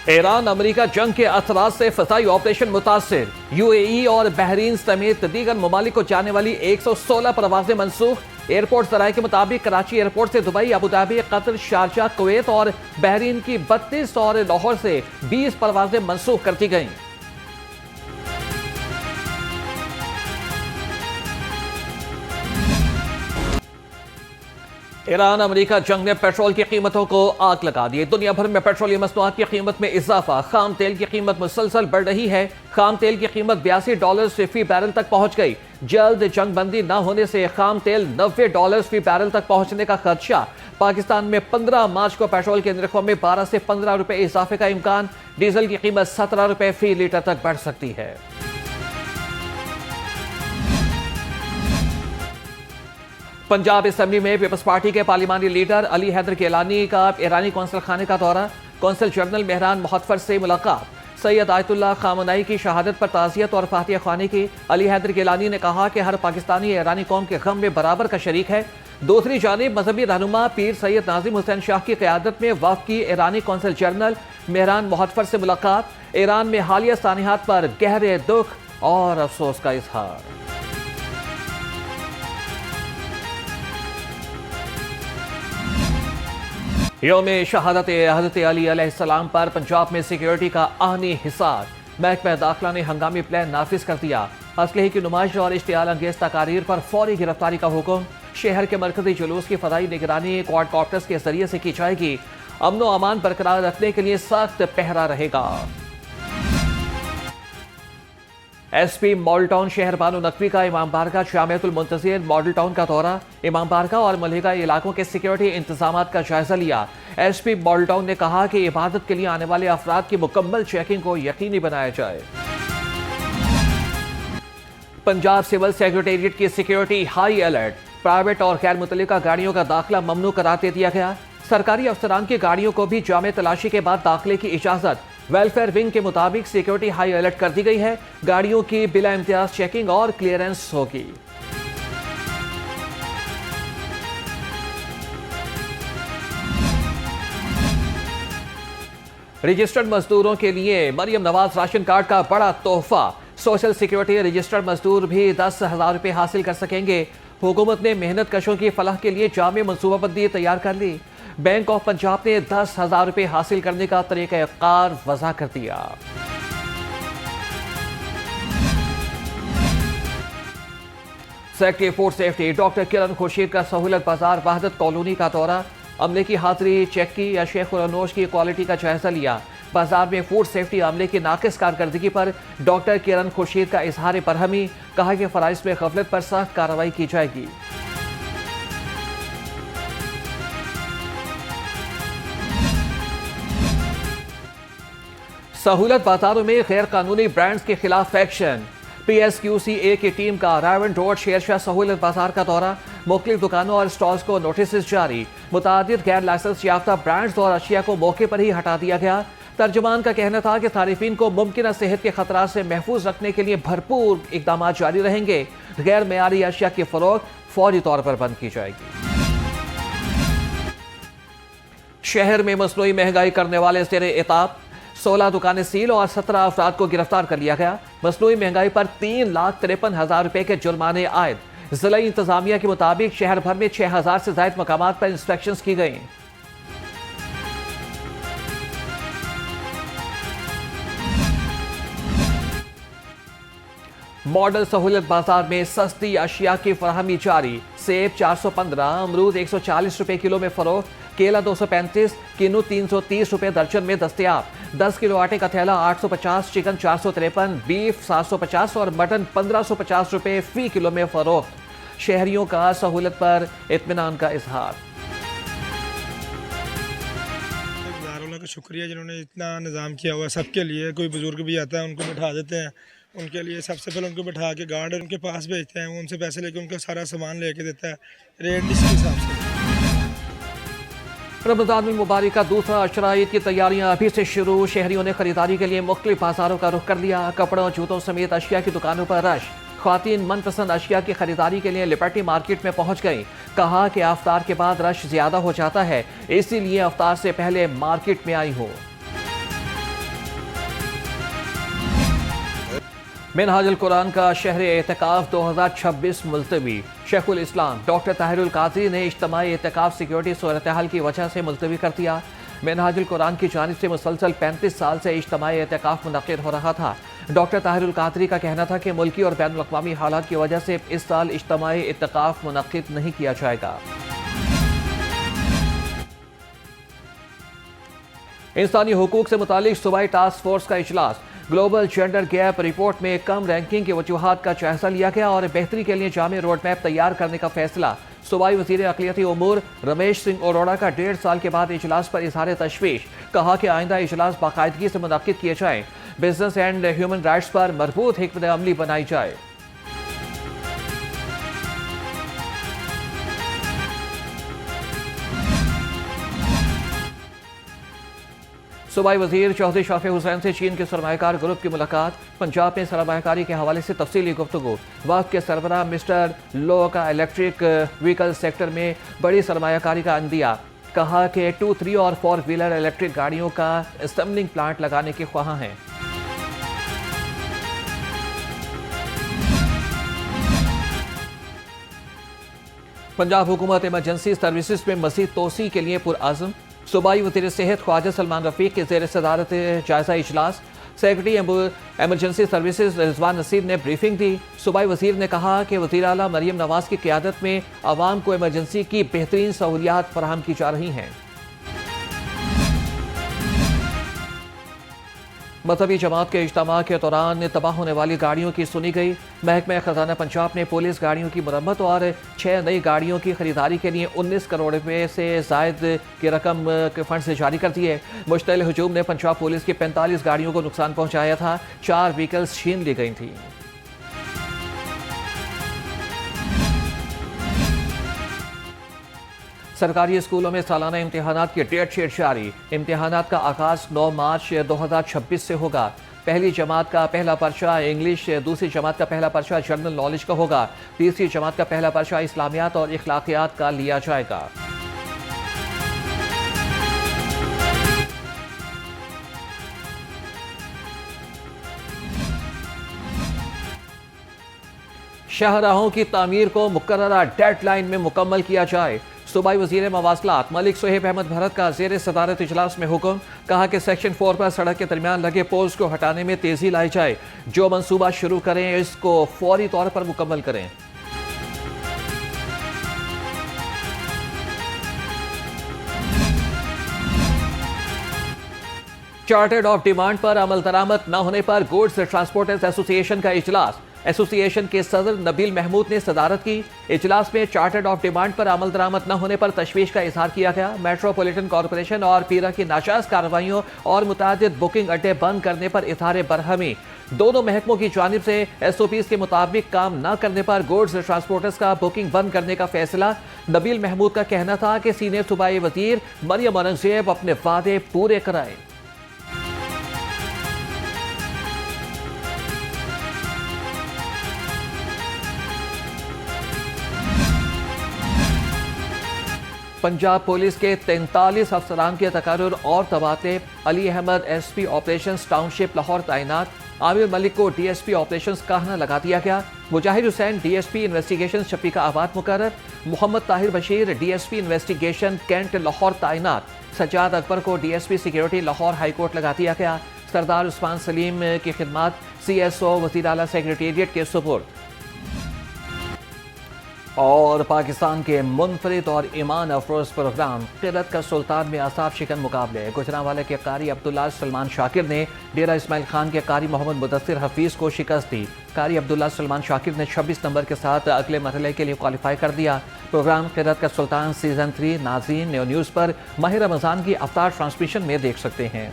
Iran America जंग के असरात से फ़िज़ाई ऑपरेशन मुतासिर। यूएई और बहरीन समेत दीगर ममालिक को जाने वाली 116 परवाजें मनसूख। एयरपोर्ट ज़राए के मुताबिक कराची एयरपोर्ट से Dubai, Abu Dhabi, Qatar, Sharjah, Kuwait और बहरीन की 32 और लाहौर से 20 परवाजें मनसूख कर दी गईं। ईरान अमेरिका जंग ने पेट्रोल की कीमतों को आग लगा दी। दुनिया भर में पेट्रोलियम मसनूआत की कीमत में इजाफा। खाम तेल की कीमत मुसलसल बढ़ रही है। खाम तेल की कीमत $82 फी बैरल तक पहुंच गई। जल्द जंग बंदी न होने से खाम तेल $90 फी बैरल तक पहुंचने का खदशा। पाकिस्तान में 15 मार्च को पेट्रोल के निर्खों में 12 से 15 रुपए इजाफे का इम्कान। डीजल की कीमत 17 रुपए फी लीटर तक बढ़ सकती है। पंजाब असेंबली में पीपल्स पार्टी के पार्लिमानी लीडर अली हैदर गिलानी का ईरानी कौंसल खाने का दौरा। कौंसल जनरल मेहरान मुहत्तर से मुलाकात। सैयद आयतुल्लाह खामनई की शहादत पर ताज़ियत और फातिहा ख्वानी की। अली हैदर गिलानी ने कहा कि हर पाकिस्तानी ईरानी कौम के गम में बराबर का शरीक है। दूसरी जानिब मजहबी रहनुमा पीर सैयद नाजिम हुसैन शाह की क़यादत में वफ़द की ईरानी कौंसल जनरल मेहरान मुहत्तर से मुलाकात। ईरान में हालिया सानियात पर गहरे दुख और अफसोस का इजहार। यौम शहादत हज़रत अली अलैहिस्सलाम पर पंजाब में सिक्योरिटी का आहनी हिसार। महकमा दाखिला ने हंगामी प्लान नाफिज कर दिया। असलहे की नुमाइश और इश्तियाल अंगेज तकारीर पर फौरी गिरफ्तारी का हुक्म। शहर के मरकजी जुलूस की फदाई निगरानी क्वाडकॉप्टर्स के जरिए से की जाएगी। अमन व अमान बरकरार रखने के लिए सख्त पहरा रहेगा। एसपी मॉडल टाउन शहर बानो नकवी का इमाम बारगाह जामिअतुल मुंतज़िर मॉडल टाउन का दौरा। इमाम बारगाह और मलिका इलाकों के सिक्योरिटी इंतजामात का जायजा लिया। एसपी मॉडल टाउन ने कहा कि इबादत के लिए आने वाले अफराद की मुकम्मल चेकिंग को यकीनी बनाया जाए। पंजाब सिविल सेक्रेटेरिएट की सिक्योरिटी हाई अलर्ट। प्राइवेट और गैर मुतल्लिका गाड़ियों का दाखिला ममनू करार दे दिया गया। सरकारी अफसरान की गाड़ियों को भी जामे तलाशी के बाद दाखिले की इजाजत। वेलफेयर विंग के मुताबिक सिक्योरिटी हाई अलर्ट कर दी गई है। गाड़ियों की बिला इम्तियाज चेकिंग और क्लियरेंस होगी। रजिस्टर्ड मजदूरों के लिए मरियम नवाज राशन कार्ड का बड़ा तोहफा। सोशल सिक्योरिटी रजिस्टर्ड मजदूर भी 10,000 रुपए हासिल कर सकेंगे। हुकूमत ने मेहनत कशों की फलाह के लिए जामे मनसूबाबंदी तैयार कर ली। बैंक ऑफ पंजाब ने 10,000 रुपए हासिल करने का तरीक़ाकार वज़ा कर दिया। सेक्रेटरी फूड सेफ्टी डॉक्टर किरण खुर्शीद का सहूलत बाजार वहदत कॉलोनी का दौरा। अमले की हाजिरी चेक की या शेख उल-अनोश की क्वालिटी का जायजा लिया। बाजार में फूड सेफ्टी अमले की नाकिस कारकर्दगी पर डॉक्टर किरण खुर्शीद का इजहार बरहमी। कहा कि फराइज में गफलत पर सख्त कार्रवाई की जाएगी। सहूलत बाजारों में गैर कानूनी ब्रांड्स के खिलाफ एक्शन। PSQCA की टीम का रावण रोड शेरशाह सहूलत बाजार का दौरा। मुख्तलिफ दुकानों और स्टॉल्स को नोटिस जारी। मुतादिद गैर लाइसेंस याफ्ता ब्रांड्स और अशिया को मौके पर ही हटा दिया गया। तर्जुमान का कहना था कि सारिफीन को मुमकिन सेहत के खतरात से महफूज रखने के लिए भरपूर इकदाम जारी रहेंगे। गैर मेयारी अशिया की फरोख्त फौरी तौर पर बंद की जाएगी। शहर में मसनूई महंगाई करने वाले ज़ेरे इताब 16 दुकानें सील और 17 अफराद को गिरफ्तार कर लिया गया। मसनूई महंगाई पर 3,53,000 रुपए के जुर्माने आयद। जिला इंतजामिया के मुताबिक शहर भर में 6,000 से ज्यादा मकामात पर इंस्पेक्शंस की गई। मॉडल सहूलत बाजार में सस्ती अशिया की फराहमी जारी। सेब 415, अमरूद 140 रुपए किलो में फरोख्त। केला 235, किन्नू 330 रुपए दर्जन में दस्तयाब। 10 किलो आटे का थैला 850, चिकन 453, बीफ 750 और मटन 1550 रुपए फी किलो में फरोख्त। शहरियों का सहूलत पर इत्मीनान का इजहार। का शुक्रिया जिन्होंने इतना निज़ाम किया हुआ सबके लिए। कोई बुजुर्ग भी आता है उनको बैठा देते हैं, उनके लिए सबसे पहले उनको बैठा के गार्ड उनके पास भेजते हैं, वो उनसे पैसे लेके उनका सारा सामान लेके देता है रेट लिस्ट के हिसाब से। रमज़ान मुबारक का दूसरा अशरा ईद की तैयारियां अभी से शुरू। शहरियों ने खरीदारी के लिए मुख्तलिफ बाजारों का रुख कर लिया। कपड़ों जूतों समेत अशिया की दुकानों पर रश। ख्वातीन मनपसंद अशिया की खरीदारी के लिए लिबर्टी मार्केट में पहुंच गई। कहा कि अफ्तार के बाद रश ज्यादा हो जाता है, इसीलिए अफ्तार से पहले मार्केट में आई हूँ। मिनहाजुल कुरान का शहर एतकाफ 2026 मुलतवी। शेखुल इस्लाम डॉक्टर ताहिरुल कादरी ने इज्तिमाई एतकाफ सिक्योरिटी सूरत हाल की वजह से मुलतवी कर दिया। मिनहाजुल कुरान की जानिब से मुसलसल 35 साल से इज्तिमाई एतकाफ मुनक्किद हो रहा था। डॉक्टर ताहिरुल कादरी का कहना था कि मुल्की और बैनुल अक़वामी हालात की वजह से इस साल इज्तिमाई एतकाफ मुनक्किद नहीं किया जाएगा। इंसानी हुकूक से मुतालिक सूबाई टास्क फोर्स का इजलास। ग्लोबल जेंडर गैप रिपोर्ट में कम रैंकिंग की वजूहात का जायजा लिया गया और बेहतरी के लिए जामे रोड मैप तैयार करने का फैसला। सूबाई वज़ीर अक़लियती उमूर रमेश सिंह अरोड़ा का 1.5 साल के बाद इजलास पर इजहार तशवीश। कहा कि आइंदा इजलास बाकायदगी से मुनक्किद किए जाएं, बिजनेस एंड ह्यूमन राइट्स पर मजबूत हिकमत अमली बनाई जाए। सूबाई वज़ीर चौधरी शाफी हुसैन से चीन के सरमायाकार ग्रुप की मुलाकात। पंजाब में सरमायाकारी के हवाले से तफसीली गुफ्तगू। वफ़द के सरबराह मिस्टर लो का इलेक्ट्रिक व्हीकल सेक्टर में बड़ी सरमायाकारी का अंदिया। कहा कि 2, 3 और 4 व्हीलर इलेक्ट्रिक गाड़ियों का असेंबलिंग प्लांट लगाने के ख्वाह हैं। पंजाब हुकूमत इमरजेंसी सर्विसेज में मज़ीद तोसी के लिए पुरअज़्म। सूबाई वज़ीर सेहत ख्वाजा सलमान रफ़ीक के ज़ेर सदारत जायज़ा इजलास। Secretary emergency services Rizwan Naseer ने ब्रीफिंग दी। सूबाई वज़ीर ने कहा कि वज़ीर आला मरियम नवाज़ की क़यादत में आवाम को इमरजेंसी की बेहतरीन सहूलियात फराहम की जा रही हैं। मजहबी जमात के इज्तिमा के दौरान तबाह होने वाली गाड़ियों की सुनी गई। महकमा खजाना पंजाब ने पुलिस गाड़ियों की मरम्मत और 6 नई गाड़ियों की खरीदारी के लिए 19 करोड़ रुपए से जायद की रकम के फंड से जारी कर दिए। मुश्तइल हुजूम ने पंजाब पुलिस की 45 गाड़ियों को नुकसान पहुंचाया था। 4 व्हीकल्स छीन ली गई थी। सरकारी स्कूलों में सालाना इम्तिहानात की डेट शीट जारी। इम्तिहानात का आगाज 9 मार्च 2026 से होगा। पहली जमात का पहला पर्चा इंग्लिश, दूसरी जमात का पहला पर्चा जनरल नॉलेज का होगा। तीसरी जमात का पहला पर्चा इस्लामियात और इखलाकियात का लिया जाएगा। शाहराहों की तामीर को मुकर्ररा डेडलाइन में मुकम्मल किया जाए। सूबाई वज़ीर मवासलात मलिक सुहेब अहमद भरत का ज़ेर सदारत इजलास में हुक्म। कहा कि सेक्शन 4 पर सड़क के दरमियान लगे पोल्स को हटाने में तेजी लाई जाए। जो मंसूबा शुरू करें इसको फौरी तौर पर मुकम्मल करें। चार्टर्ड ऑफ डिमांड पर अमल दरामद न होने पर गुड्स ट्रांसपोर्टर्स एसोसिएशन का इजलास। एसोसिएशन के सदर नबील महमूद ने सदारत की। इजलास में चार्टर्ड ऑफ डिमांड पर अमल दरामद न होने पर तशवीश का इजहार किया गया। मेट्रोपॉलिटन कॉरपोरेशन और पीरा की नाजायज कार्रवाइयों और मुतादिद बुकिंग अड्डे बंद करने पर इजहार बरहमी। दोनों महकमों की जानिब से SOPs के मुताबिक काम न करने पर गुड्स ट्रांसपोर्टर्स का बुकिंग बंद करने का फैसला। नबील महमूद का कहना था कि सीनियर सूबाई वजीर मरियम औरंगजेब अपने वादे पूरे कराएं। पंजाब पुलिस के 43 अफसरान के तकर्रुर और तबादले। Ali Ahmad SP operations township Lahore तैनात। आमिर मलिक को DSP ऑपरेशंस कहना लगा दिया गया। Mujahid Hussain DSP investigation Shafiqabad मुकर्रर। Mohammad Tahir Bashir DSP investigation cantt Lahore तैनात। सज्जाद अकबर को DSP सिक्योरिटी लाहौर हाईकोर्ट लगा दिया गया। सरदार उस्मान सलीम की खिदमत CSO वज़ीर आला सेक्रेटेरिएट के सुपुर्द। और पाकिस्तान के मुनफरिद और ईमान अफरोज प्रोग्राम क़िरत का सुल्तान में आसाफ शिकन मुकाबले। गुजरांवाला के कारी अब्दुल्ला सलमान शाकिर ने डेरा इस्माइल खान के कारी मोहम्मद मुदस्सिर हफीज़ को शिकस्त दी। कारी अब्दुल्ला सलमान शाकिर ने 26 नंबर के साथ अगले मरहले के लिए क्वालिफाई कर दिया। प्रोग्राम क़िरत का सुल्तान सीज़न 3 नाज़रीन न्यूज़ पर माह रमज़ान की अफ्तार ट्रांसमिशन में देख सकते हैं।